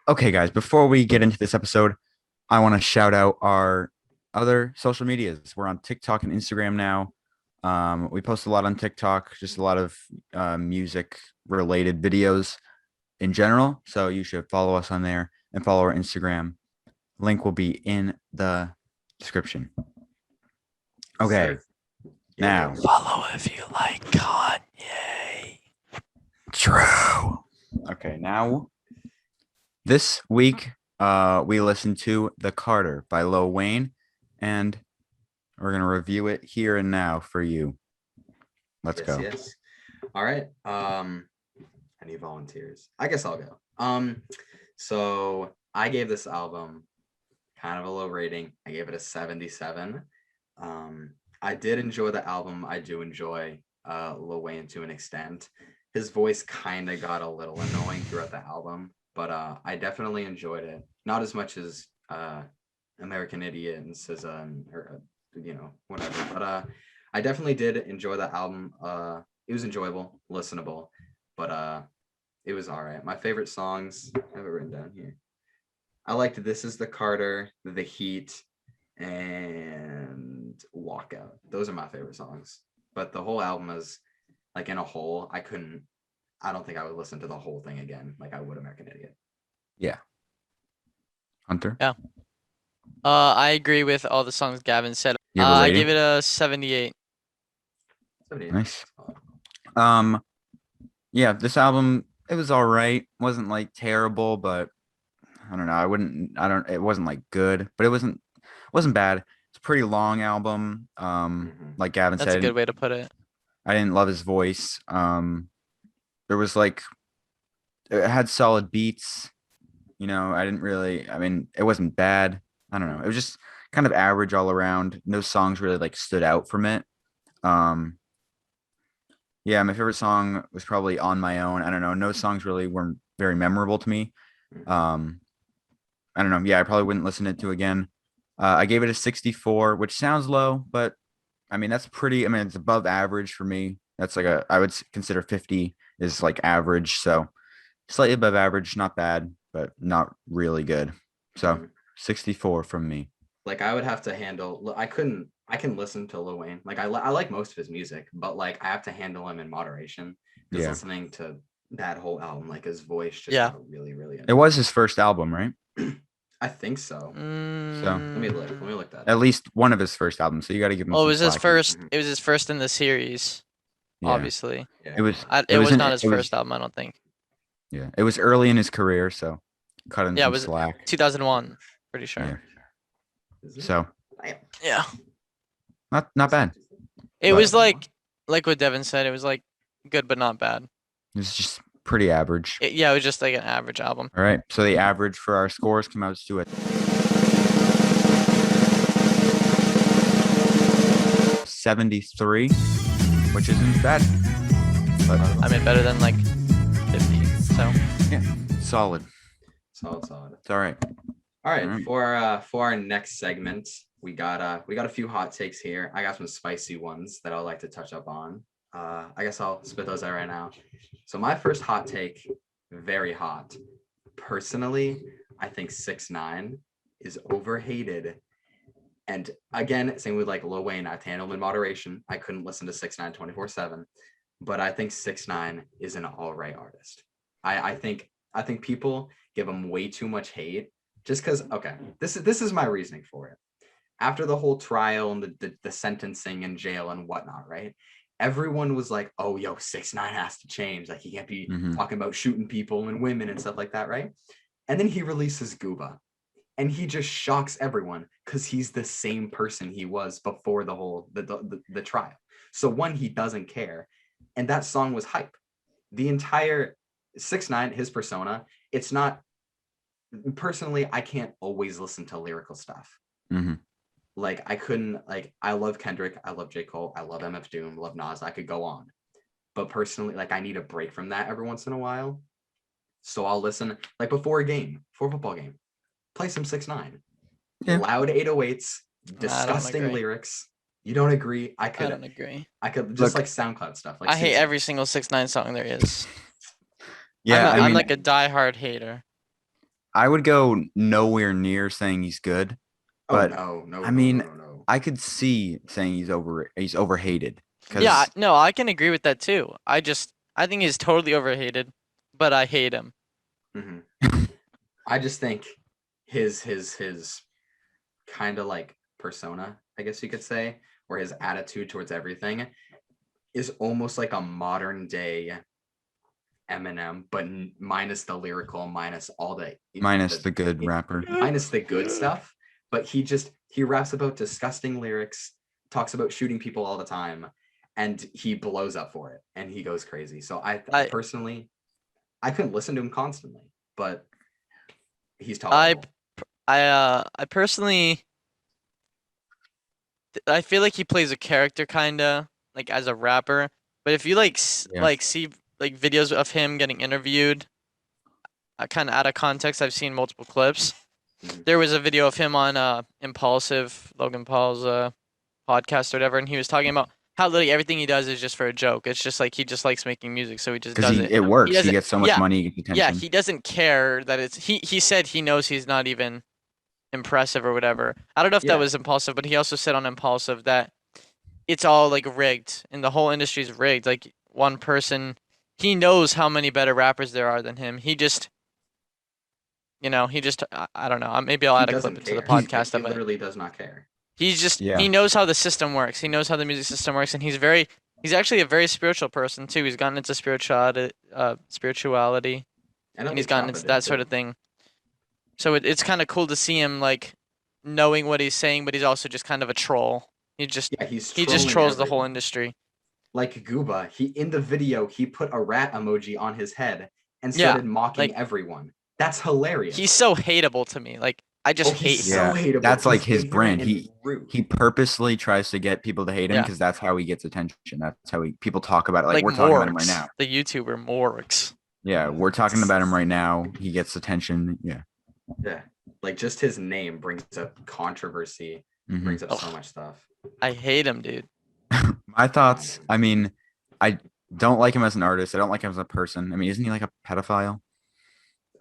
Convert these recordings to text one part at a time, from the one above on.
Okay, guys, before we get into this episode, I want to shout out our other social medias. We're on TikTok and Instagram now. We post a lot on TikTok, just a lot of music related videos in general. So you should follow us on there and follow our Instagram. Link will be in the description. Okay, Sir. now. Follow if you like Kanye. True. Okay, now this week we listened to The Carter by Lil Wayne, and we're gonna review it here and now for you. Let's go. Yes. All right. Any volunteers? I guess I'll go. So I gave this album kind of a low rating. I gave it a 77. I did enjoy the album. I do enjoy Lil Wayne to an extent. His voice kind of got a little annoying throughout the album, but I definitely enjoyed it. Not as much as American Idiot and SZA or whatever. But I definitely did enjoy the album. It was enjoyable, listenable, but it was all right. My favorite songs, I have it written down here. I liked This Is the Carter, The Heat, and Walkout. Those are my favorite songs. But the whole album is like in a whole, I don't think I would listen to the whole thing again like I would American Idiot. Yeah. Hunter? Yeah. I agree with all the songs Gavin said. You have a I rating? give it a 78. 78. Nice. Yeah, this album, it was all right. Wasn't like terrible, but I don't know. It wasn't like good, but it wasn't bad. It's a pretty long album. Like Gavin That's a said, good way to put it. I didn't love his voice. There was like, it had solid beats. I mean, it wasn't bad. I don't know. It was just kind of average all around. No songs really like stood out from it. Yeah, my favorite song was probably On My Own. I don't know. No songs really weren't very memorable to me. I don't know. Yeah, I probably wouldn't listen to it again. I gave it a 64, which sounds low, but I mean, it's above average for me. That's like I would consider 50 is like average. So slightly above average, not bad, but not really good. So 64 from me. Like I would have to handle. I can listen to Lil Wayne. Like I like most of his music, but like I have to handle him in moderation. Because listening to that whole album, like his voice just got really, really. It was his first album, right? I think so. So let me look that. At least one of his first albums. So you got to give him. Well, it was his slack. first. It was his first in the series. Yeah. Obviously, Yeah. It was not his first album. I don't think. Yeah, it was early in his career, so cut him some slack. 2001, pretty sure. Yeah. So yeah, not bad. It was like what Devin said. It was like good but not bad. It was just pretty average. It was just like an average album. All right, so the average for our scores come out to it 73, which isn't bad. But I mean, better than like 50. So yeah, solid. It's all right. All right. For our next segment, we got a few hot takes here. I got some spicy ones that I'd like to touch up on. I guess I'll spit those out right now. So my first hot take, very hot. Personally, I think 6ix9ine is overhated. And again, same with like Lil Wayne, I've handled in moderation. I couldn't listen to 6ix9ine 24/7, but I think 6ix9ine is an all right artist. I think people give him way too much hate just because. Okay, this is my reasoning for it. After the whole trial and the sentencing in jail and whatnot, right? Everyone was like, "Oh, yo, 6ix9ine has to change. Like he can't be talking about shooting people and women and stuff like that, right?" And then he releases Gooba. And he just shocks everyone because he's the same person he was before the whole the trial. So one, he doesn't care, and that song was hype. The entire 6ix9ine, his persona, it's not. Personally, I can't always listen to lyrical stuff. Like I couldn't. Like I love Kendrick, I love J. Cole, I love MF Doom, love Nas. I could go on, but personally, like I need a break from that every once in a while. So I'll listen like before a football game. Play some 6ix9ine. Yeah. Loud 808s, disgusting lyrics. You don't agree? I don't agree. I could just like SoundCloud stuff. Like I hate every single 6ix9ine song there is. Yeah, I'm like a diehard hater. I would go nowhere near saying he's good, Oh but no, I mean, no. I could see saying he's overhated Yeah, because no, I can agree with that too. I think he's totally overhated, but I hate him. Hmm. I just think his kind of like persona, I guess you could say, or his attitude towards everything is almost like a modern day Eminem, but minus the lyrical, minus all minus the good rapper. minus the good stuff. But he raps about disgusting lyrics, talks about shooting people all the time, and he blows up for it, and he goes crazy. So I I personally, I couldn't listen to him constantly, but he's I tolerable. I personally I feel like he plays a character kinda like as a rapper. But if you like Yeah. see like videos of him getting interviewed, kind of out of context, I've seen multiple clips. Mhm. There was a video of him on Impulsive Logan Paul's podcast or whatever, and he was talking about how literally everything he does is just for a joke. It's just like he just likes making music, so he just Because does it. it He works. He doesn't. gets so much Yeah, money, yeah. attention. He doesn't care that it's. He said he knows he's not even impressive or whatever. I don't know if that Yeah, was Impulsive, but he also said on Impulsive that it's all like rigged and the whole industry is rigged. Like one person, he knows how many better rappers there are than him. He just, he just, I don't know. Maybe I'll he add a clip doesn't into the care. Like podcast he of it. literally does not care. Yeah. He knows how the system works. He knows how the music system works, and he's actually a very spiritual person too. He's gotten into spirituality, I know and he's Big gotten Choppa into did that sort too. of thing. So it's kind of cool to see him like knowing what he's saying, but he's also just kind of a troll. Yeah, he's He just trolling trolls the whole everyone. industry. Like Gooba, he in the video he put a rat emoji on his head and Yeah, started mocking like everyone. That's he's hilarious. so hateable to me. Like I just Oh, he's hate him. so Yeah. hateable. That's like He's his ignorant brand. and He rude. he purposely tries to get people to hate him Yeah, because that's how he gets attention. That's how people talk about it. Like like we're talking about him right Morgs, now. the YouTuber Morgs. Yeah, we're talking about him right now. He gets attention. Yeah. Yeah, like just his name brings up controversy, Hmm. brings up so Ugh, much stuff. I hate him, dude. My Um, thoughts. I mean, I don't like him as an artist. I don't like him as a person. I mean, isn't he like a pedophile?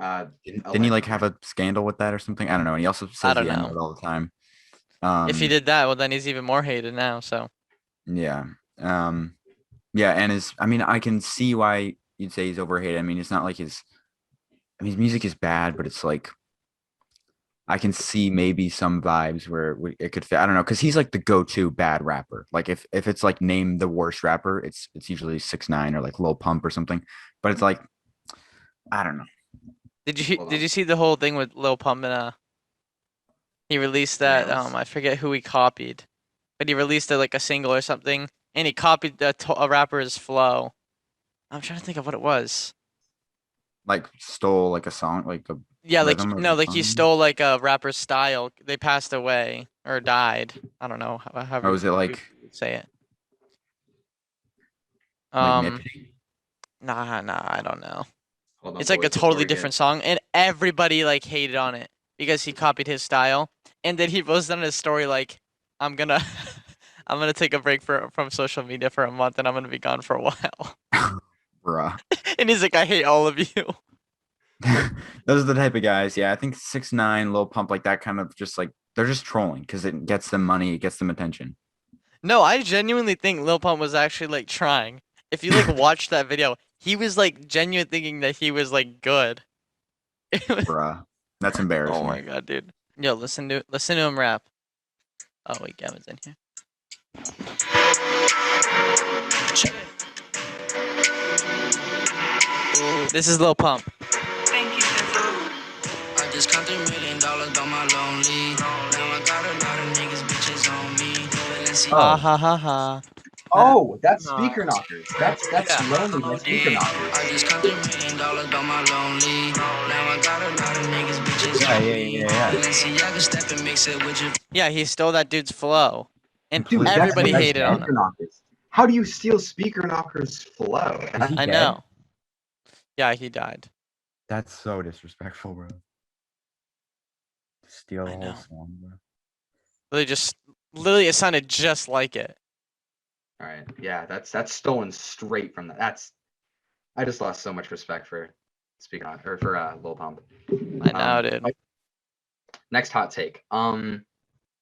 uh, Didn't he like have allegedly. a scandal with that or something? I don't know. And he also I says don't the N know. word all the time. If he did that, well, then he's even more hated now. So Yeah. Um, yeah, and I mean, I can see why you'd say he's overhated. I mean, it's not like I mean, his music is bad, but it's like I can see maybe some vibes where it could fit. I don't know, because he's like the go-to bad rapper. Like if it's like name the worst rapper, it's usually 6ix9ine or like Lil Pump or something. But it's like I don't know. Hold did on, you see the whole thing with Lil Pump and he released that nails. I forget who he copied, but he released like a single or something, and he copied a rapper's flow. I'm trying to think of what it was. Like stole like a song, like the Yeah, like rhythm of no, the like he song. stole like a rapper's style. They passed away or died. I don't know Or however was it you like would say it. like Um, Nipsey? nah, I don't know. Hold on, It's like a boys. Before totally we get different song, and everybody like hated on it because he copied his style, and then he posted on his story like, "I'm gonna, I'm gonna take a break from social media for a month, and I'm gonna be gone for a while." Bruh. And he's like, "I hate all of you." Those are the type of guys. Yeah, I think 6ix9ine, Lil Pump, like that kind of just like they're just trolling because it gets them money, it gets them attention. No, I genuinely think Lil Pump was actually like trying. If you like watch that video, he was like genuine thinking that he was like good. Bruh. That's Oh my embarrassing. god, dude. Yo, listen to him rap. Oh wait, Gavin's in here. This is Lil Pump. I just count $1 million on my lonely. Now I got a lot of niggas, bitches on me. Ha Oh, ha ha ha. Oh, that's Nah. Speaker Knockers. That's Yeah. lonely by Speaker Knockers. I just count $1 million on my lonely. Now I got a lot of niggas, bitches yeah, on yeah, me. yeah, yeah. Balenciaga step and mix it with your Yeah, he stole that dude's flow. And Dude, Was that's everybody was he hated on dead? Speaker him. Knockers. How do you steal Speaker Knockers flow? Is he I dead? know. Yeah, he died. That's so disrespectful, bro. Steal the I whole know. song, bro. Literally it sounded just like it. All right, yeah, that's stolen straight from that. I just lost so much respect for Speaking on or for Lil Pump. I know, dude. Next hot take.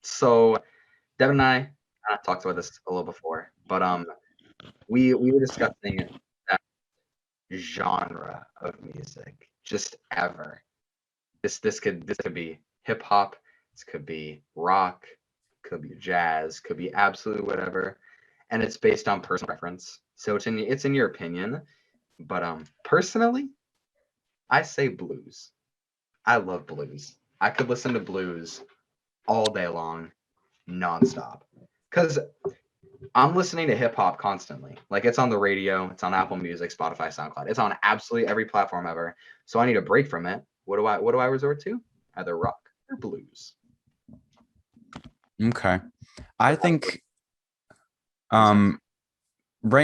So Devin and I talked about this a little before, but we were discussing that genre of music just ever. This could be hip hop, this could be rock, could be jazz, could be absolutely whatever, and it's based on personal preference. So it's in your opinion, but personally, I say blues. I love blues. I could listen to blues all day long, nonstop, because I'm listening to hip hop constantly. Like it's on the radio, it's on Apple Music, Spotify, SoundCloud. It's on absolutely every platform ever. So I need a break from it. What do I resort to? Either rock or blues. Okay. I think right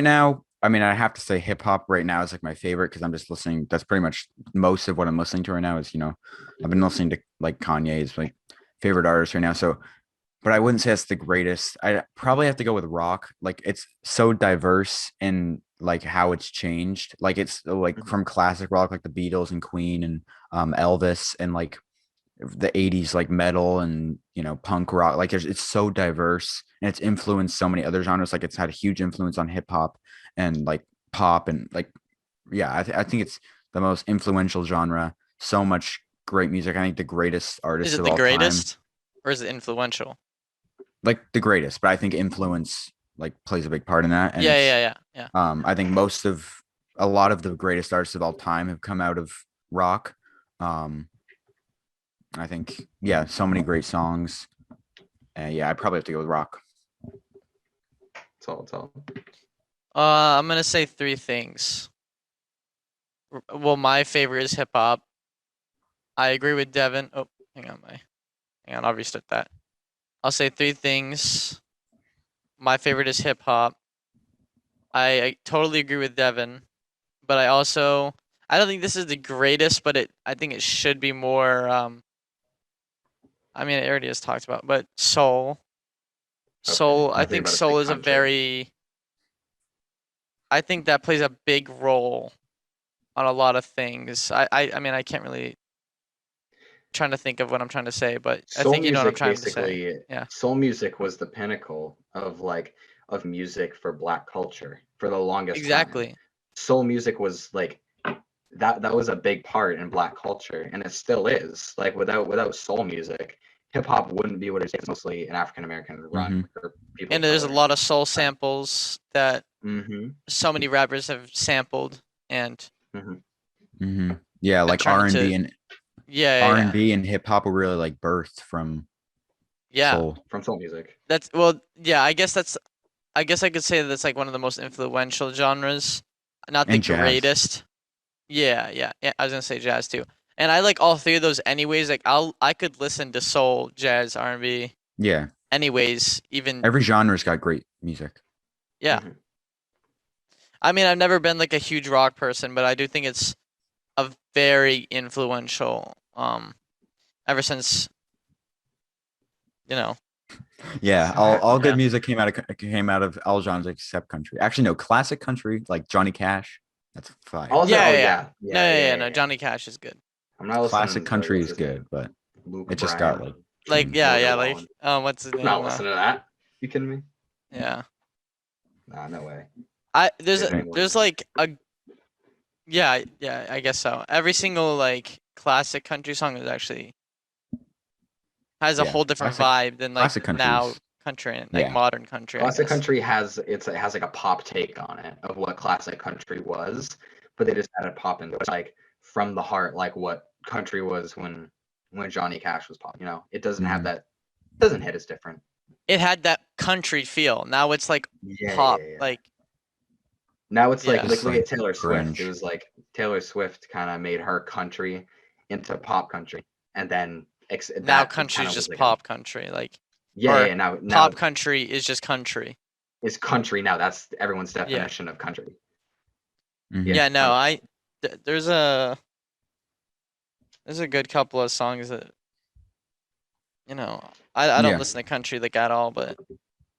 now, I mean, I have to say hip hop right now is like my favorite because I'm just listening. That's pretty much most of what I'm listening to right now is, I've been listening to like Kanye's like favorite artist right now. So, but I wouldn't say it's the greatest. I probably have to go with rock. Like it's so diverse in like how it's changed. Like it's like from classic rock, like the Beatles and Queen and Elvis and like the 80s like metal and punk rock. Like it's so diverse and it's influenced so many other genres. Like it's had a huge influence on hip hop and like pop and like I think it's the most influential genre. So much great music. I think the greatest artist Is it of the all greatest time. or is it influential? Like the greatest, but I think influence like plays a big part in that. And Yeah. I think a lot of the greatest artists of all time have come out of rock. I think, so many great songs. I probably have to go with rock. It's all. I'm gonna say three things. Well, my favorite is hip hop. I agree with Devin. Oh, hang on, I'll restart that. I'll say three things. My favorite is hip hop. I totally agree with Devin, but I don't think this is the greatest, but I think it should be more. I mean, it already is talked about, but soul. Soul. I I was think about to say soul is a country. very. I think that plays a big role on a lot of things. I mean, I can't really. Trying to think of what I'm trying to say, but I Soul think you know what I'm music trying to say. basically, Yeah. soul music was the pinnacle of music for Black culture for the longest time. Exactly. Soul music was like that was a big part in Black culture, and it still is. Like without soul music, hip hop wouldn't be what it is. It's mostly an African American run or people. And of there's a color. lot of soul samples that Mm-hmm. so many rappers have sampled, and Yeah, like trying to- R&B and R&B and hip hop were really like birthed from soul. From soul music. That's I guess I could say that's like one of the most influential genres, not the And jazz. greatest. Yeah. I was gonna say jazz too, and I like all three of those anyways. Like I could listen to soul, jazz, R&B. Yeah. Anyways, even Every genre's got great music. yeah. I mean, I've never been like a huge rock person, but I do think it's a very influential. Ever since, Yeah, all good music came out of all genres except country. Actually, no, classic country like Johnny Cash. That's fire. No, Johnny Cash is good. I'm not Classic country is good, but Luke it just Bryan. got like what's his name? Not listening to that. You kidding me? Yeah. Nah, no way. There's like a yeah, I guess so. Every single like classic country song is actually has a whole different vibe than like now country and like modern country. Classic country has like a pop take on it of what classic country was, but they just added pop into it, like from the heart, like what country was when Johnny Cash was pop. It doesn't have that. It doesn't hit as different. It had that country feel. Now it's like pop, like. Now it's like look at Taylor Swift. It was like Taylor Swift kind of made her country into pop country, and then now country is just pop country, like now pop country is just country. It's country now. That's everyone's definition of country. Yeah, no, there's a good couple of songs that I don't listen to country like at all, but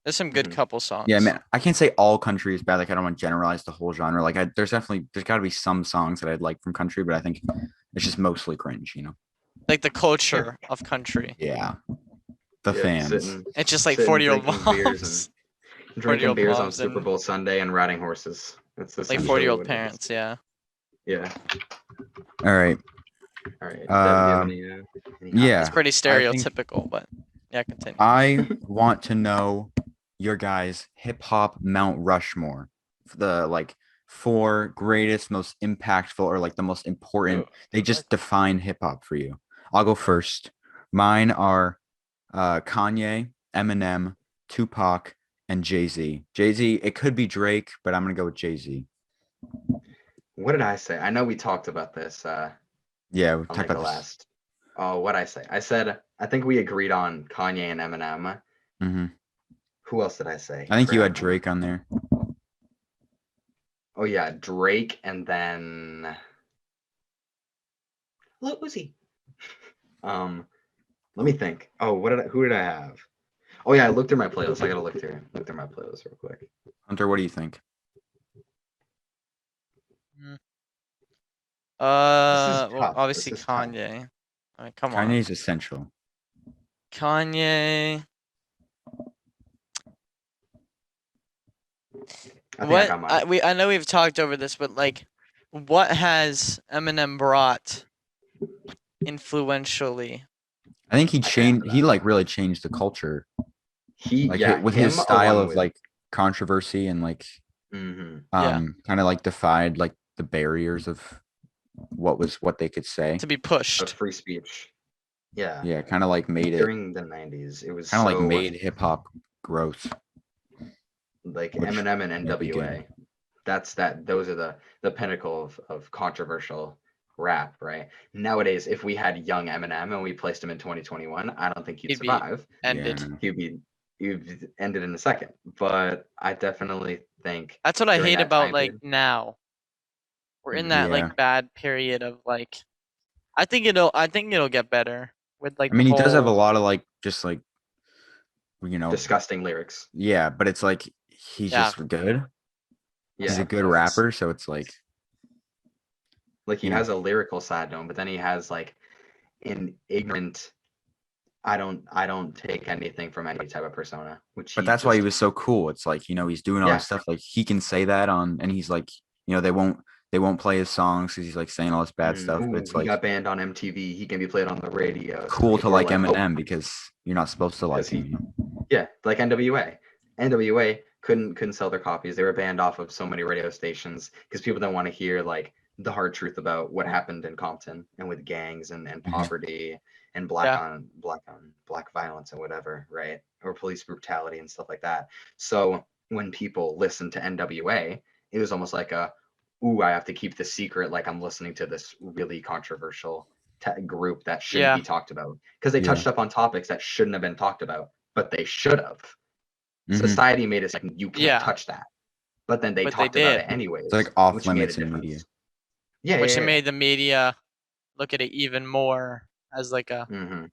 There's some good Mhm. couple songs. Yeah, man, I can't say all country is bad. Like, I don't want to generalize the whole genre. Like, there's got to be some songs that I'd like from country, but I think it's just mostly cringe, you know? Like the culture of country. Yeah. The Yeah, fans. It's just like sitting 40-year-old drinking beers moms. and drinking 40-year-old beers on moms Super and Bowl Sunday and riding horses. That's like essentially 40-year-old what it is. parents, yeah. Yeah. All right. All right. Devin, do you have Um, any yeah. It's pretty I think- stereotypical, but yeah, continue. I want to know your guys' hip hop Mount Rushmore. The like 4 greatest, most impactful, or like the most important. They just define hip hop for you. I'll go first. Mine are Kanye, Eminem, Tupac, and Jay-Z. Jay-Z, it could be Drake, but I'm gonna go with Jay-Z. What did I say? I know we talked about this Yeah, we on talked like the about this. last. Oh, what I say? I said I think we agreed on Kanye and Eminem. Hmm Who else did I say? I think you had Crap. Drake on there. Oh yeah, Drake and then Lil Uzi. Let me think. Oh, who did I have? Oh yeah, I looked through my playlist. I gotta look through my playlist real quick. Hunter, what do you think? Well, tough. obviously This is tough. Kanye. I mean, come on. Kanye's essential. Kanye. I think I got mine. I know we've talked over this, but like, what has Eminem brought influentially? I think he I can changed. answer He that. like really changed the culture. Like with his him style along of with- like controversy and like Mhm. Yeah. kind of like defied like the barriers of what they could say. To be of pushed. free speech. Yeah. Yeah, kind of like made it During the 90s, it was kind of like so made hip hop growth. like which Eminem and may be good. NWA. Those are the pinnacle of controversial rap, right? Nowadays, if we had young Eminem and we placed him in 2021, I don't think he'd He'd be survive. ended. Yeah. He'd ended in a second. But I definitely think That's what I during hate that about time like period- now. We're in Mhm. that Yeah. like bad period of like. I think it'll get better with like. I mean, he the does have a whole- lot of like just like disgusting lyrics. yeah, but it's like he's Yeah. just good. He's Yeah. a good rapper, so it's like Like he Yeah. has a lyrical side to him, but then he has like an ignorant I don't take anything from any type of persona. But that's why he was so cool. It's like, he's doing all Yeah. this stuff. Like he can say that and he's like, they won't play his songs because he's like saying all this bad stuff. But it's he like got banned on MTV. He can be played on the radio. So cool to people are like "Oh." Eminem because you're not supposed to like 'Cause he- him. Yeah, like NWA. NWA couldn't sell their copies. They were banned off of so many radio stations because people don't want to hear like the hard truth about what happened in Compton and with gangs and poverty and black violence and whatever, right? Or police brutality and stuff like that. So when people listened to NWA, it was almost like ooh, I have to keep this secret. Like I'm listening to this really controversial group that shouldn't be talked about because they Yeah. touched up on topics that shouldn't have been talked about, but they should have. Mhm. Society made it like you can't touch that, but then they But they talked about did. it anyways. It's like off which made a limits in difference. media. Yeah, Which yeah, made the media look at it even more as like a. Mm-hmm.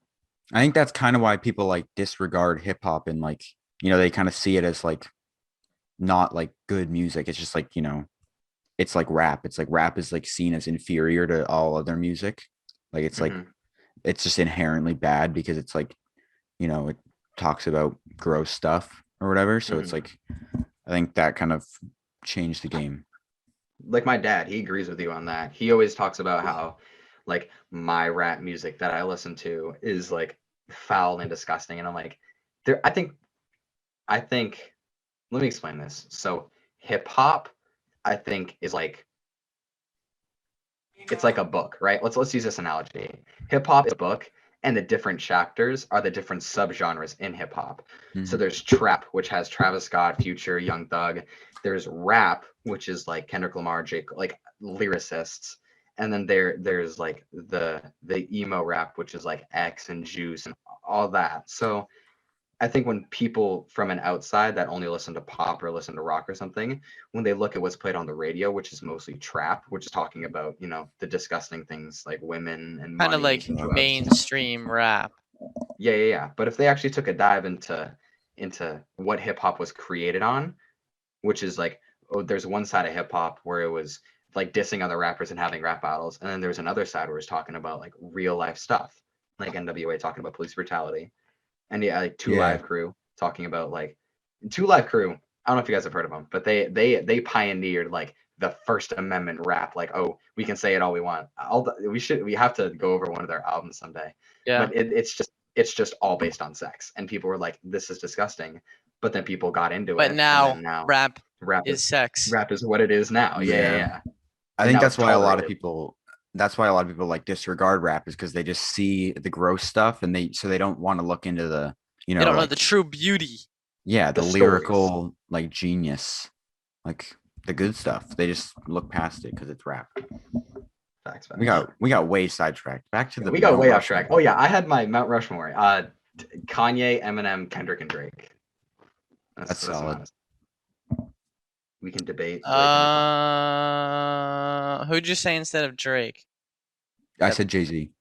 I think that's kind of why people like disregard hip hop and like, they kind of see it as like not like good music. It's just like, it's like rap. It's like rap is like seen as inferior to all other music. Like it's like it's just inherently bad because it's like, it talks about gross stuff or whatever. So it's like I think that kind of changed the game. Like my dad, he agrees with you on that. He always talks about how like my rap music that I listen to is like foul and disgusting. And I'm like, I think let me explain this. So hip hop, I think, is like it's like a book, right? Let's use this analogy. Hip hop is a book, and the different chapters are the different subgenres in hip hop. So Mhm. there's trap, which has Travis Scott, Future, Young Thug. There's rap, which is like Kendrick Lamar, Jake, like lyricists. And then there's like the emo rap, which is like X and Juice and all that. So I think when people from an outside that only listen to pop or listen to rock or something, when they look at what's played on the radio, which is mostly trap, which is talking about, the disgusting things like women and Kind of money like and drugs. mainstream rap. Yeah. But if they actually took a dive into into what hip hop was created on, which is like, oh, there's one side of hip hop where it was like dissing other rappers and having rap battles, and then there's another side where it's talking about like real life stuff, like NWA talking about police brutality, and yeah, like Two Yeah. Live Crew talking about like Two Live Crew. I don't know if you guys have heard of them, but they pioneered like the First Amendment rap. Like, oh, we can say it all we want. We have to go over one of their albums someday. Yeah. But it's just all based on sex, and people were like, this is disgusting. But then people got into it. But and now, then now rap rap is sex. rap is what it is now. Yeah. I And think now that's it's why a lot of tolerated. people. That's why a lot of people like disregard rap is because they just see the gross stuff and they don't want to look into the They don't know like, the true beauty. yeah, the the lyrical like genius, like the good stuff. They just look past it because it's rap. Facts. We got way sidetracked. Back to the We got Mount way off Rushmore. track. Oh yeah, I had my Mount Rushmore. Kanye, Eminem, Kendrick, and Drake. That's solid. honest. We can debate. Drake and Who'd you say instead of Drake? I said Jay-Z.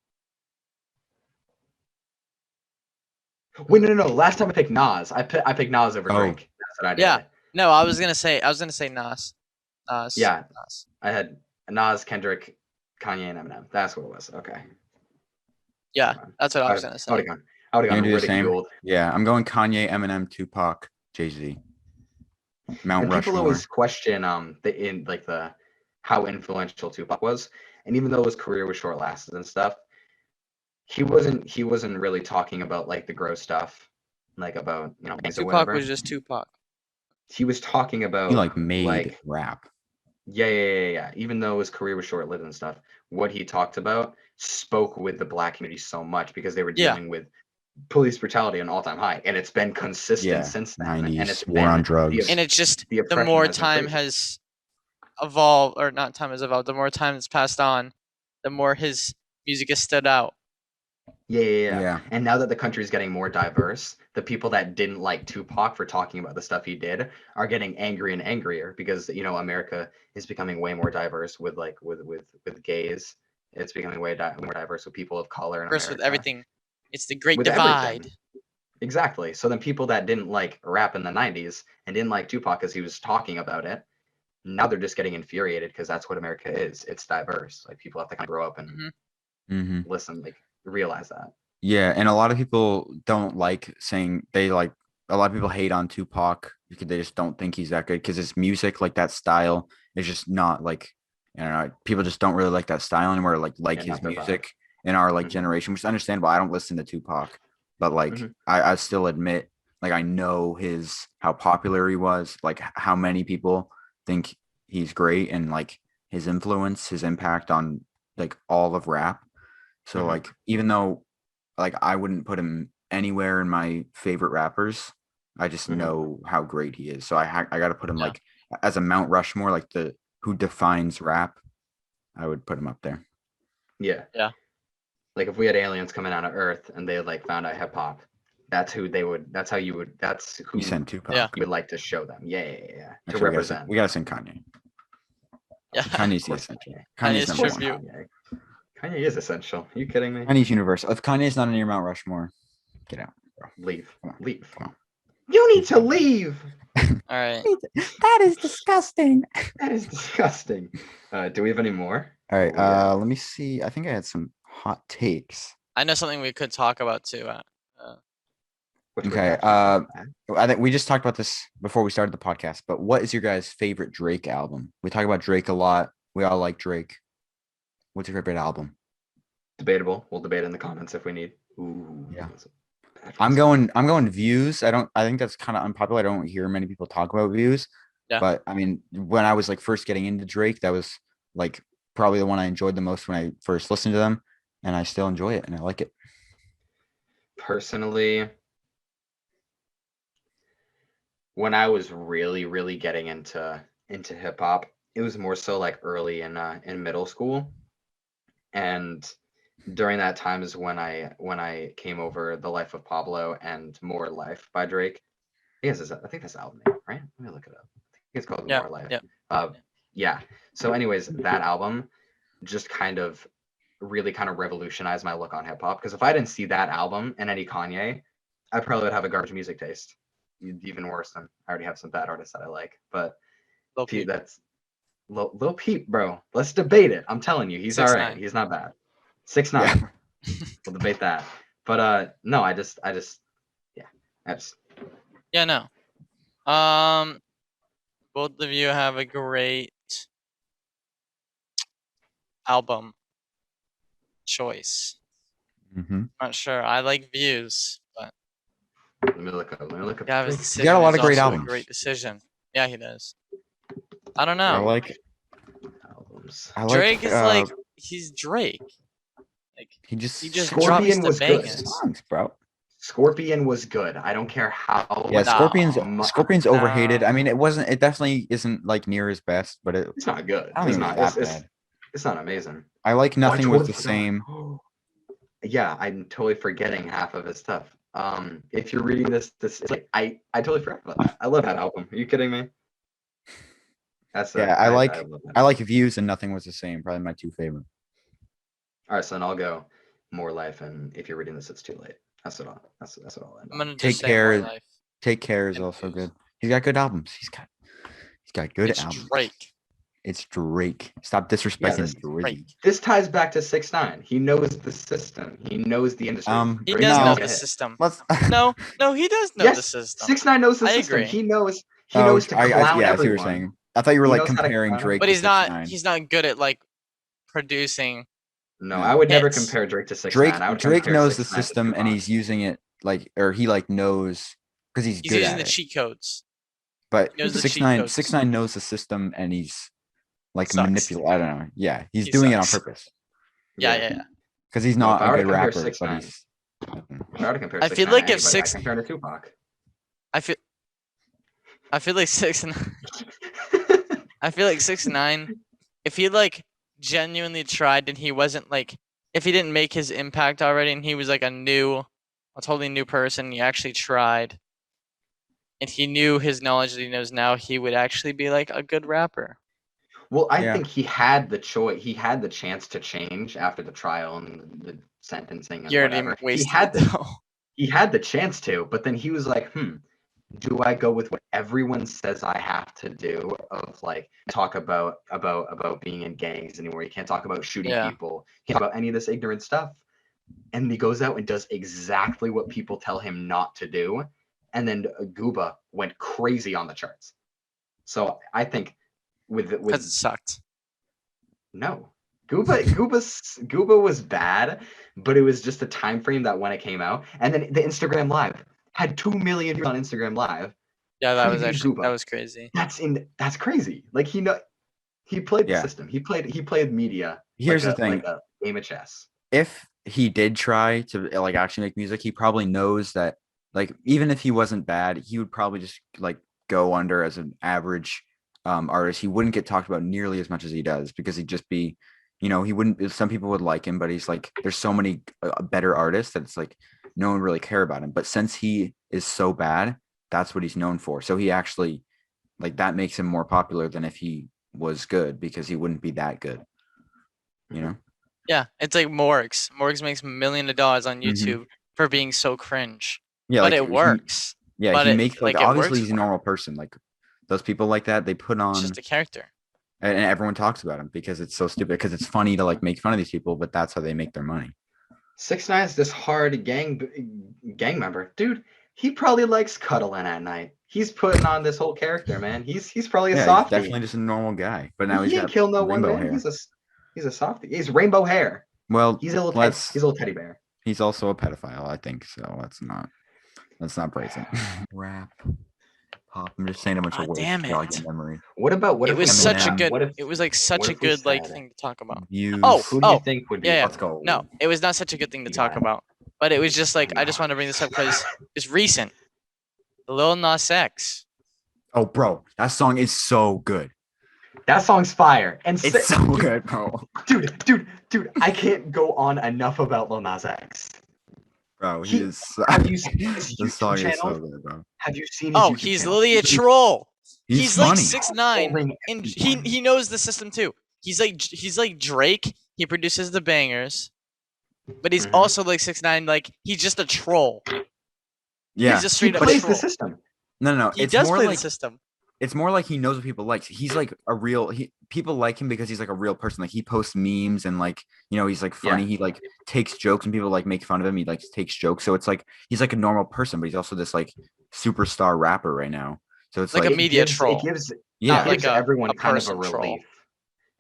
Wait, no. Last time I picked Nas. I picked Nas over Oh. Drake. That's what I did. Yeah. No, I was gonna say Nas. Yeah. Nas. I had Nas, Kendrick, Kanye, and Eminem. That's what it was. Okay. Yeah, Fine. that's what I was gonna I say. would have You gone gonna do the same? ridiculed. Yeah, I'm going Kanye, Eminem, Tupac, Jay-Z. Mount And people Rushmore. always question the how influential Tupac was, and even though his career was short lasted and stuff, he wasn't really talking about like the gross stuff, like about gangs or Tupac whatever. was just Tupac. He was talking about He like made like rap. yeah. Even though his career was short lived and stuff, what he talked about spoke with the black community so much because they were Yeah. dealing with police brutality on an all-time high, and it's been consistent Yeah, since then. 90s, and it's war on been drugs. And it's just the the oppression more has been time crazy. has evolved, or not time has evolved, the more time that's passed on, the more his music has stood out. Yeah. And now that the country is getting more diverse, the people that didn't like Tupac for talking about the stuff he did are getting angry and angrier because America is becoming way more diverse with gays. It's becoming way more diverse with people of color in First America. with everything, it's the great With divide. everything. Exactly. So then people that didn't like rap in the 90s and didn't like Tupac because he was talking about it, now they're just getting infuriated because that's what America is. It's diverse. Like people have to kind of grow up and Mm-hmm. listen, like realize that. Yeah, and a lot of people don't like saying a lot of people hate on Tupac because they just don't think he's that good because his music, like that style, is just not like people just don't really like that style anymore. Like Yeah, his not their vibe. music in our like Mhm. generation, which is understandable. I don't listen to Tupac, but like Mhm. I still admit like I know how popular he was, like how many people think he's great and like his influence, his impact on like all of rap. So Mhm. like even though like I wouldn't put him anywhere in my favorite rappers, I just Mhm. know how great he is. So I got to put him Yeah. like as a Mount Rushmore, like who defines rap. I would put him up there. Yeah. Like if we had aliens coming out of Earth and they like found out hip hop, that's who you sent Tupac. Yeah. would like to show them. Yeah. To Actually, represent. we gotta send Kanye. Yeah. Kanye's Of the course essential. Kanye's Kanye's number tribute. one. Kanye is essential. Are you kidding me? Kanye's universal. If Kanye's not in your Mount Rushmore, get out. Leave. Come on. Leave. Come on. You need to leave. All right. That is disgusting. That is disgusting. Do we have any more? All right. Yeah. Let me see. I think I had some hot takes. I know something we could talk about too. Which we're Okay. definitely not. I think we just talked about this before we started the podcast, but what is your guys' favorite Drake album? We talk about Drake a lot. We all like Drake. What's your favorite album? Debatable. We'll debate in the comments if we need. Ooh. Yeah. that's a bad I'm one. going Views. I think that's kind of unpopular. I don't hear many people talk about Views. Yeah. But I mean, when I was like first getting into Drake, that was like probably the one I enjoyed the most when I first listened to them, and I still enjoy it and I like it. Personally, when I was really getting into hip hop, it was more so like early in middle school, and during that time is when I came over The Life of Pablo and More Life by Drake. I think that's the album name, right? Let me look it up. I think it's called Yeah. More Life. Yeah. Yeah. So, anyways, that album just really kind of revolutionized my look on hip hop. Because if I didn't see that album and any Kanye, I probably would have a garbage music taste. even worse than I already have some bad artists that I like. But Lil Pete, Peep. that's Lil Peep, bro. Let's debate it. I'm telling you, he's all right. 6ix9ine. He's not bad. 6ix9ine. Yeah. We'll debate that. But no, I just yeah. Yeah, no. Both of you have a great album choice. Mm-hmm. Not sure. I like Views, but Let me look up. Gavin's Drake's decision got a lot is of great also albums. a great decision. Yeah, he does. I don't I know. like. albums. I like. Drake is like he's Drake. Like he just Scorpion drops was the good. bangers. songs, bro. Scorpion was good. I don't care how. Yeah, No. Scorpion's overhated. No. I mean, it definitely isn't like near his best, but It's not good. I don't It's think not. it was that bad. It's not amazing. I like Oh, I Nothing Was totally the forgot. Same. Yeah, I'm totally forgetting half of his stuff. If you're reading this it's like I totally forgot about that. I love that album. Are you kidding me? Yeah, I like love that. I like Views and Nothing Was the Same. Probably my two favorite. All right, so then I'll go More Life, and if you're reading this, it's too late. That's what I'll end I'm on. gonna Take just say More Care. Life. Take Care is And also Views. good. He's got good albums. He's got good It's albums. Drake. It's Drake. Stop disrespecting Drake. This ties back to 6ix9ine. He knows the system. He knows the industry. He Drake's does gonna know get the hit. system. Let's. No, he does know the Yes, system. 6ix9ine knows the I system. agree. He knows to clown yeah, I see what everyone. you're saying. I thought you were He like knows how to comparing clown Drake But to he's not 6ix9ine. he's not good at like producing. No, No. I would never Hits. compare Drake to 6ix9ine. I would Drake compare knows the 6ix9ine to system and Tupac. he's using it like, or he like knows because he's He's good using at the it. cheat codes. But He knows the cheat 6ix9ine codes. 6ix9ine knows the system and he's like Sucks. manipulating. I don't know. Yeah, he's He doing it on sucks. purpose Yeah. because he's Well, not if I a were to good compare rapper, 6ix9ine but he's. If I were to compare I feel 6ix9ine like to if anybody, six- I compare him to Tupac. I feel like 6ix9ine. I feel like 6ix9ine. If he like genuinely tried and he wasn't like, if he didn't make his impact already and he was like a totally new person, he actually tried, and he knew his knowledge that he knows now, he would actually be like a good rapper. Well, I Yeah. think he had the choice. He had the chance to change after the trial and the sentencing and You already whatever. wasted He had it though. he had the chance to, but then he was like, do I go with what everyone says I have to do of like talk about being in gangs anymore? You can't talk about shooting Yeah. people. You can't talk about any of this ignorant stuff. And he goes out and does exactly what people tell him not to do. And then Gooba went crazy on the charts. So I think with Because it sucked. no. Gooba was bad, but it was just a time frame that when it came out. And then the Instagram Live had 2 million views on Instagram Live. Yeah, that was Previewed actually Gooba. that was crazy. That's crazy. Like he played the Yeah. system. He played media. Here's like the thing. like a game of chess. If he did try to like actually make music, he probably knows that like even if he wasn't bad, he would probably just like go under as an average artist. He wouldn't get talked about nearly as much as he does because he'd just be, he wouldn't. Some people would like him, but he's like, there's so many better artists that it's like no one really care about him. But since he is so bad, that's what he's known for. So he actually like that makes him more popular than if he was good because he wouldn't be that good. You know? Yeah, it's like Morgs. Morgs makes millions of dollars on Mhm. YouTube for being so cringe. Yeah, But like it works. Yeah, But he it- makes like, like it obviously works he's a for him. normal person. Like those people like that, they put on It's just a character. and everyone talks about him because it's so stupid. Because it's funny to like make fun of these people, but that's how they make their money. 6ix9ine's this hard gang member, dude. He probably likes cuddling at night. He's putting on this whole character, man. He's probably a Yeah, he's softie. definitely just a normal guy. But now he he's ain't got kill no one, rainbow man. hair. He's a softie. He's rainbow hair. Well, He's a little let's. he's a little teddy bear. He's also a pedophile, I think. So let's not praise him. Rap, pop. I'm just saying a bunch of God words damn to jog it. your memory. What It if was we such a said- good. what if- It was like such what a if we good like said- thing to talk about. Views. Oh, Who do you think would be? yeah. Let's go. No, it was not such a good thing to talk Yeah. about. But it was just like I just want to bring this up because it's recent. Lil Nas X. Oh, bro, that song is so good. That song's fire. And It's so good, bro. dude, I can't go on enough about Lil Nas X. Bro, He- he is. Have you seen his This song YouTube is so channel? good, bro. Have you seen his Oh, YouTube he's channel? literally a troll. He's like funny. 6ix9ine, Trolling and everyone. he knows the system too. He's like Drake. He produces the bangers, but he's Mhm. also like 6ix9ine. Like he's just a troll. Yeah, He's just He straight up plays troll. the system. No. He It's does more play like the system. it's more like he knows what people like. He's like a real people like him because he's like a real person. Like he posts memes and like, he's like funny. Yeah. He like takes jokes and people like make fun of him. He like takes jokes. So it's like he's like a normal person, but he's also this like superstar rapper right now. So it's Like a like media It troll. gives yeah. Not like everyone a kind of a person troll. relief.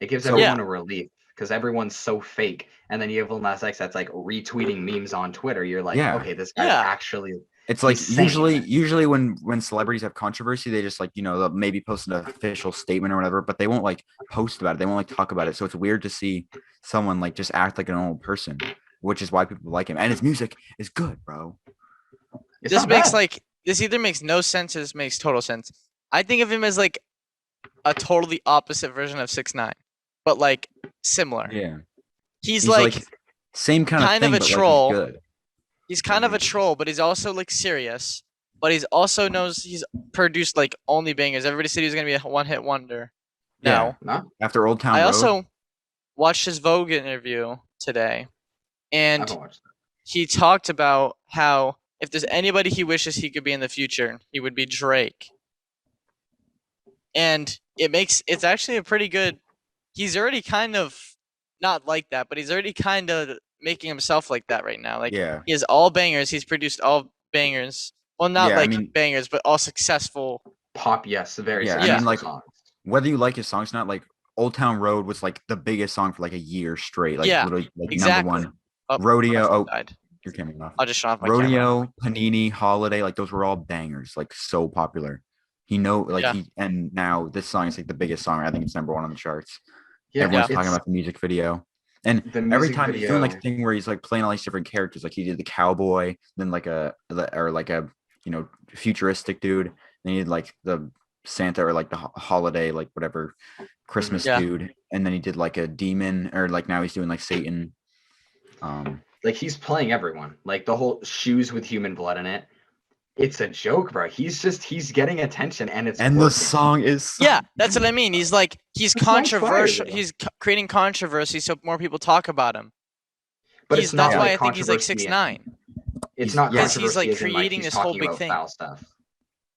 It gives So- everyone Yeah. a relief because everyone's so fake. And then you have Lil Nas X that's like retweeting memes on Twitter. You're like, Yeah. okay, this guy's Yeah. actually It's like He's sane. usually when celebrities have controversy, they just like, they'll maybe post an official statement or whatever, but they won't like post about it. They won't like talk about it. So it's weird to see someone like just act like an old person, which is why people like him. And his music is good, bro. it's This not makes bad. like this either makes no sense or this makes total sense. I think of him as like a totally opposite version of 6ix9ine, but like similar. Yeah. He's like same kind of kind of thing, a but troll. like he's good. he's kind of a troll, but he's also like serious. But he's also knows he's produced like only bangers. Everybody said he was gonna be a one-hit wonder. Yeah. No. No, After Old Town I Road. also watched his Vogue interview today, I and haven't watched that. he talked about how if there's anybody he wishes he could be in the future, he would be Drake. And it's actually a pretty good. He's already kind of not like that, but he's already kind of making himself like that right now. Like Yeah. he has all bangers. He's produced all bangers. Well, not Yeah, I like mean- bangers, but all successful. Pop, yes, very Yeah, I successful mean, like, songs. Whether you like his songs or not, like Old Town Road was like the biggest song for like a year straight. Like Yeah, literally like exactly. number one. Oh, Rodeo. my phone Oh, died. your camera off. I'll just shut off my camera. Rodeo, Panini, Holiday, like those were all bangers, like so popular. Yeah. And now this song is like the biggest song. I think it's number one on the charts. Yeah, Everyone's it's- talking about the music video. And the every music time he's doing like a video- thing where he's like playing all these different characters. Like he did the cowboy, then like a futuristic dude. Then he did like the Santa or like the holiday, like whatever Christmas Yeah. dude. And then he did like a demon, or like now he's doing like Satan. like he's playing everyone. Like the whole shoes with human blood in it. It's a joke, bro. He's getting attention, and it's And the working. song is Yeah, that's what I mean. He's like he's The song's fire, controversial. though. He's creating controversy so more people talk about him. But He's, it's not that's why like I think he's like controversy. 6ix9ine. It's He's- not yeah. Because he's, controversy like, as in, creating he's this whole talking big about thing. foul stuff.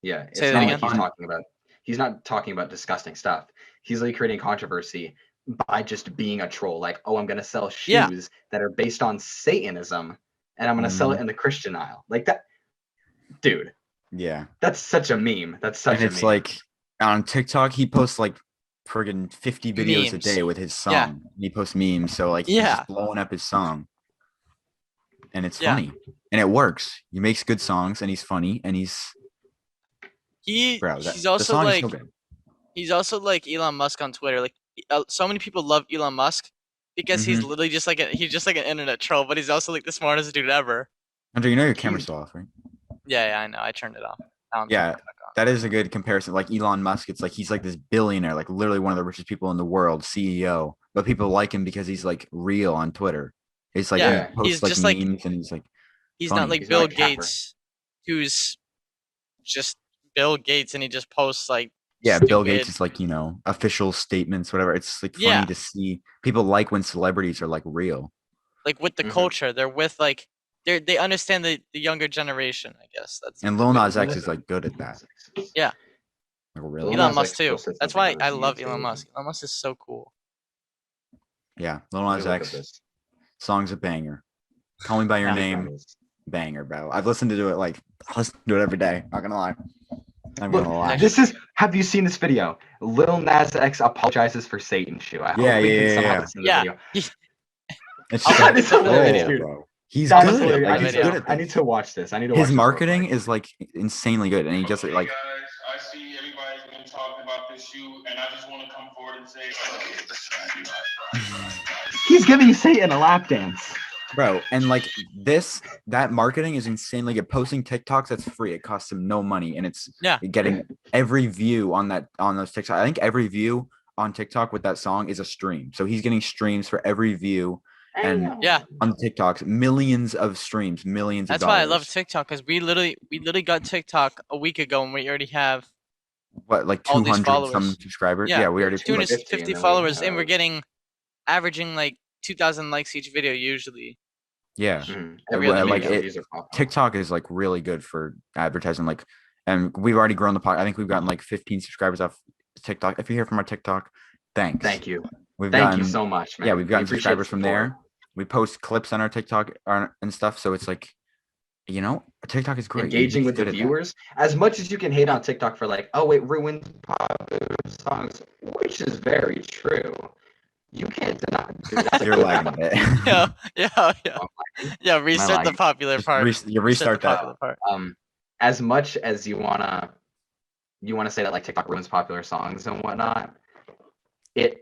Yeah, it's Say that not again? like he's not talking about disgusting stuff. He's like creating controversy by just being a troll. Like, oh, I'm gonna sell shoes Yeah. that are based on Satanism, and I'm gonna sell it in the Christian aisle. Like that, dude. Yeah. That's such a meme. That's such And a it's meme. like on TikTok, he posts like friggin' 50 videos a Memes. day with his song. Yeah. And he posts memes. So like he's Yeah. just blowing up his song. And it's Yeah. funny. And it works. He makes good songs and he's funny and he's He's the also song like is so good. he's also like Elon Musk on Twitter. Like so many people love Elon Musk because he's literally just like he's just like an internet troll, but he's also like the smartest dude ever. Andrew, you know your camera's still off, right? Yeah, I know. I turned it off. Now I'm Yeah. turning it back on. That is a good comparison. Like Elon Musk, it's like he's like this billionaire, like literally one of the richest people in the world, CEO. But people like him because he's like real on Twitter. It's like Yeah. he posts He's like just, like- memes and he's like He's funny. not like He's not Bill a capper. Gates, who's just Bill Gates, and he just posts like Bill Gates stupid- is like, official statements, whatever. It's like funny Yeah. to see. People like when celebrities are like real. like with the Mhm. culture. They're with like they understand the younger generation. I guess that's And Lil Nas Lil X Nas is like good at that. Yeah. Like Lil really. Nas Elon X Musk too. posted That's something why on I his love Elon YouTube. Musk. Elon Musk is so cool. Yeah. Lil Let Nas me look at X this. song's a banger. Call Me by Your Yeah. Name, banger, bro. I've listened to it I listen to it every day. Not gonna lie. I'm Look, gonna lie. have you seen this video? Lil Nas X apologizes for Satan shoe. I hope Yeah, we yeah, can yeah, somehow yeah. listen to the Yeah. video. It's I'll just let like, this up in the oh, video. bro. He's That's good. hilarious. Like, I he's need good to- at I need this. to watch this. I need to watch His this real marketing quick. is like insanely good, and he just like guys, I see everybody's been talking about this shoe, and I just want to come forward and say, He's giving Satan a lap dance. bro, and like that marketing is insanely good. Posting TikToks, that's free. It costs him no money, and it's Yeah. getting every view on those TikToks. I think every view on TikTok with that song is a stream. So he's getting streams for every view, and Yeah. on TikToks, millions of streams, millions That's of why dollars. I love TikTok because we literally got TikTok a week ago and we already have What, like all these 200 some followers. subscribers? Yeah, Yeah, we already 250, 250 and then we followers and we're have- getting averaging like 2,000 likes each video usually. yeah. Mhm. Every other like video. it, TikTok is like really good for advertising. Like and we've already grown the podcast. I think we've gotten like 15 subscribers off TikTok. If you're here from our TikTok, thanks. Thank you. We've Thank you gotten so much, man. yeah, we've gotten We appreciate subscribers the from support. there. We post clips on our TikTok and stuff, so it's like, TikTok is great. You're Engaging with the good at that. viewers. As much as you can hate on TikTok for like, oh, it ruins popular songs, which is very true. You can't deny. Dude, that's a You're good lagging a bit. Yeah. Restart the lagging? popular Just part. you restart the that. popular part. As much as you wanna say that like TikTok ruins popular songs and whatnot, it's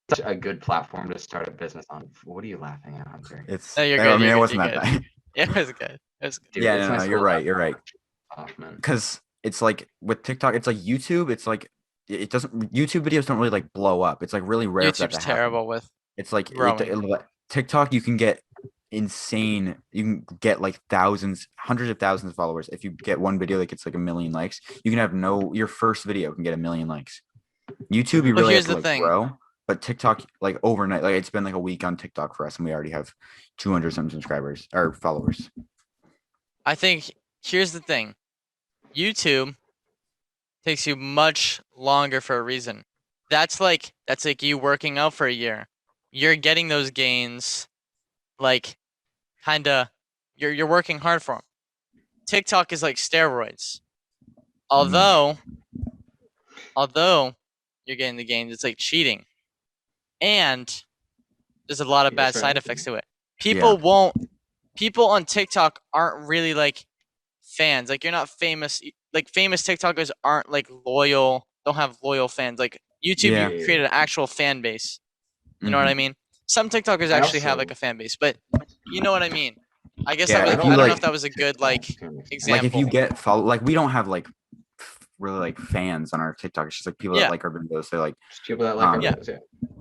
such a good platform to start a business on. What are you laughing at, Hunter? It's. No, you're I good, mean, you're it good, wasn't you're that good. bad. It was good. It was good. Dude, Yeah, it's no, nice you're to right. laugh You're right. off, man. Because it's like with TikTok, it's like YouTube. It's like it doesn't. YouTube videos don't really like blow up. It's like really rare for that YouTube's to happen. terrible with It's like growing. TikTok. You can get insane. You can get like thousands, hundreds of thousands of followers. If you get one video that gets like 1 million likes, you can have your first video can get 1 million likes. YouTube, you Well, really have here's to the like thing. grow. But TikTok, like overnight, like it's been like a week on TikTok for us, and we already have 200 some subscribers or followers. I think here's the thing. YouTube takes you much longer for a reason. That's like you working out for a year. You're getting those gains, like, kinda. You're working hard for them. TikTok is like steroids. Although you're getting the gains, it's like cheating, and there's a lot of bad side effects to it. People on TikTok aren't really like fans. Like you're not famous. Like famous TikTokers aren't like loyal. Don't have loyal fans. Like YouTube, Yeah. you created an actual fan base. You know what I mean? Some TikTokers actually have like a fan base, but you know what I mean. I guess Yeah, I if don't you, know like- if that was a good like example. Like if you get follow, like we don't have like really like fans on our TikTok. It's just like people Yeah. that like our videos. They like, Just people that like our Yeah. videos, yeah.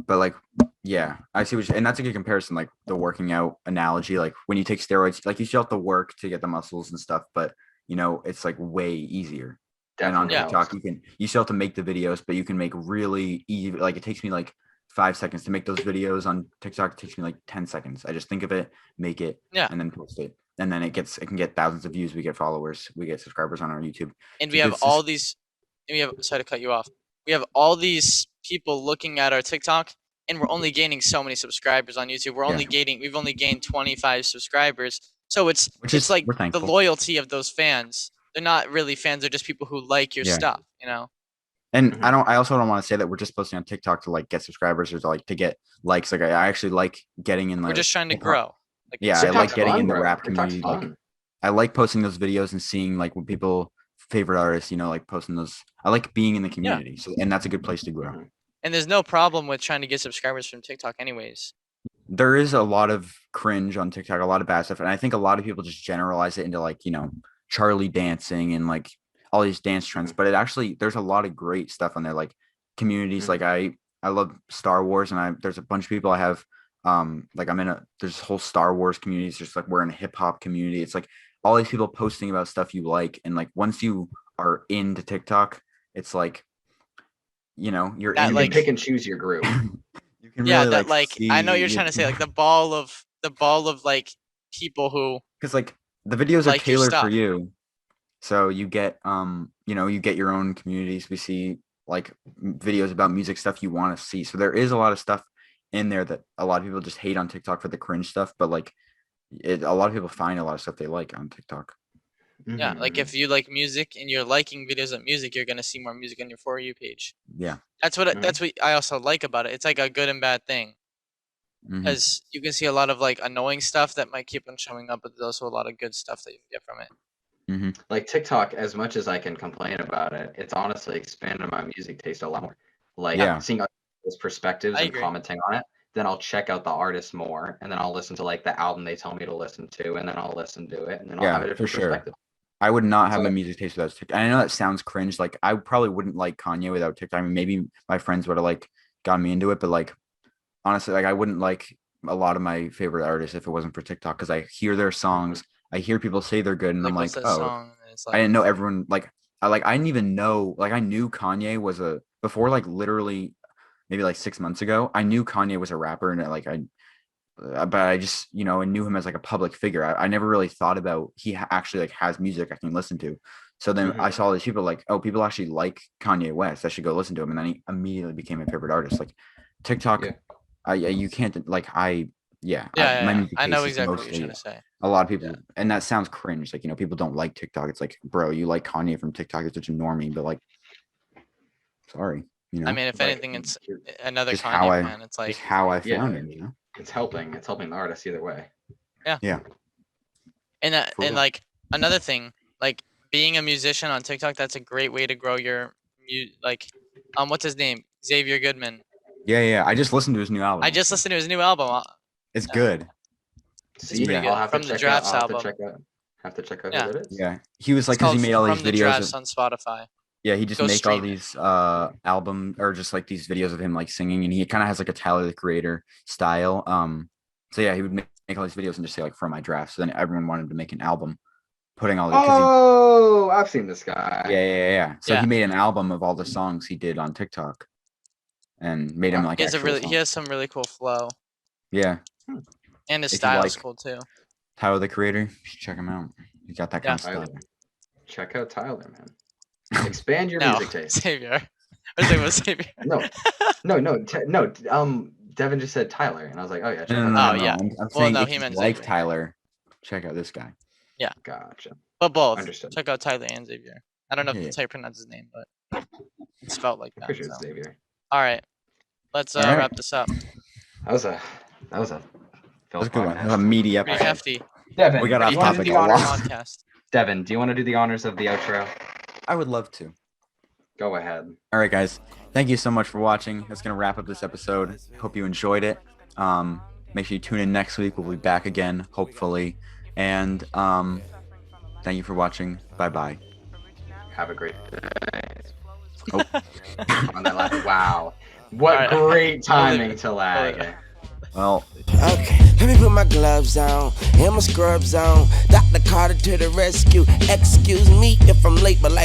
but like, yeah, I see and that's a good comparison. Like the working out analogy, like when you take steroids, like you still have to work to get the muscles and stuff, but it's like way easier. And on Definitely TikTok, helps. you still have to make the videos, but you can make really easy. Like it takes me like 5 seconds to make those videos on TikTok. It takes me like 10 seconds. I just think of it, make it, Yeah. and then post it. And then it can get thousands of views. We get followers. We get subscribers on our YouTube. And we have all these. And we have. Sorry to cut you off. We have all these people looking at our TikTok, and we're only gaining so many subscribers on YouTube. We've only gained 25 subscribers. So it's like we're the thankful. loyalty of those fans. They're not really fans. They're just people who like your Yeah. stuff. You know. And Mhm. I also don't want to say that we're just posting on TikTok to like get subscribers or to get likes. Like I actually like getting in. We're like just trying to hip-hop. grow. Like, Yeah, I TikTok's like getting fun, in the bro. rap TikTok's community. Like fun. I like posting those videos and seeing like when people favorite artists, like posting those. I like being in the community. So and that's a good place to grow. Mhm. And there's no problem with trying to get subscribers from TikTok, anyways. There is a lot of cringe on TikTok, a lot of bad stuff, and I think a lot of people just generalize it into like Charlie dancing and like all these dance trends. But it actually there's a lot of great stuff on there, like communities. Like I love Star Wars, and there's a bunch of people I have. Like there's this whole Star Wars community. It's just like we're in a hip hop community. It's like all these people posting about stuff you like, and like once you are into TikTok, it's like you're That, in You like- can pick and choose your group. you can Yeah, really that like I know see- you're trying to say like the ball of like people who because like the videos are like your tailored for stuff. you, so you get you get your own communities. We see like videos about music stuff you want to see, so there is a lot of stuff in there that a lot of people just hate on TikTok for the cringe stuff, but like a lot of people find a lot of stuff they like on TikTok. yeah, like if you like music and you're liking videos of music, you're gonna see more music on your For You page. Yeah. That's what Mhm. that's what I also like about it. It's like a good and bad thing Mhm. because you can see a lot of like annoying stuff that might keep on showing up, but there's also a lot of good stuff that you can get from it. like TikTok, as much as I can complain about it, it's honestly expanded my music taste a lot more. Like Yeah. seeing other people's perspectives I and agree. commenting on it, then I'll check out the artist more, and then I'll listen to like the album they tell me to listen to, and then I'll listen to it, and then I'll Yeah, have a for different sure. perspective. I would not have So- my music taste without TikTok. And I know that sounds cringe. Like I probably wouldn't like Kanye without TikTok. I mean, maybe my friends would have like gotten me into it, but like honestly, like I wouldn't like a lot of my favorite artists if it wasn't for TikTok because I hear their songs, I hear people say they're good, and I'm What's like, that oh, song? And it's I like didn't know everyone I didn't even know I knew Kanye was before like literally maybe like 6 months ago. I knew Kanye was a rapper, and but I just I knew him as like a public figure. I never really thought about he actually like has music I can listen to. So then I Mhm. saw these people like, oh, people actually like Kanye West. I should go listen to him. And then he immediately became my favorite artist. Like TikTok, Yeah. you can't like Yeah, my yeah. music I know taste is exactly what you're mostly trying to say. a lot of people, Yeah. and that sounds cringe. Like, people don't like TikTok. It's like, bro, you like Kanye from TikTok. It's such a normie, but like, sorry, I mean, if Like, anything, it's another just how Kanye fan. It's like, just how I Yeah. found him. it's helping the artist either way. and For real. like another thing, like being a musician on TikTok, that's a great way to grow your what's his name? Xavier Goodman. Yeah. I just listened to his new album. I just listened to his new album. It's good. See, pretty I'll good. have From to the check Drafts out. I'll have album. to check out. Have to check out Yeah. who that is. Yeah, he was It's like, because he called made all these From the videos Drafts on Spotify. yeah, he just Go make all stream it. these album or just like these videos of him like singing, and he kind of has like a Tyler the Creator style. So yeah, he would make all these videos and just say like from my draft. So then everyone wanted to make an album, putting all the Oh, I've seen this guy. yeah. So Yeah. he made an album of all the songs he did on TikTok, and made him like He has actual he songs. has some really cool flow, Yeah, and his If you style is like- cool too. Tyler the Creator, you should check him out. He got that kind of Tyler. style. Check out Tyler, man. Expand your No, music taste. Xavier. I was thinking about Xavier. No. Devin just said Tyler, and I was like, oh yeah, check out Oh, Tyler. yeah. I'm Well, saying no, if he you meant like Xavier. Tyler, check out this guy. Gotcha. But both. Understood. Check out Tyler and Xavier. I don't know if Yeah. that's how you pronounce his name, but it's spelled like I'm that. pretty sure So. it's Xavier. All right, let's All right. wrap this up. That was a That's a good one. That was a meaty Pretty episode. hefty. Devin, We got do off you wanna topic do a the honors? lot. Podcast. Devin, do you want to do the honors of the outro? I would love to. Go ahead. All right, guys. Thank you so much for watching. That's gonna wrap up this episode. Hope you enjoyed it. Make sure you tune in next week. We'll be back again, hopefully. And thank you for watching. Bye. Have a great day. Oh. On that lag. Wow. What All right. great I'll leave timing it. to lag. Well, Okay, let me put my gloves on and my scrubs on. Dr. Carter to the rescue. Excuse me if I'm late, but like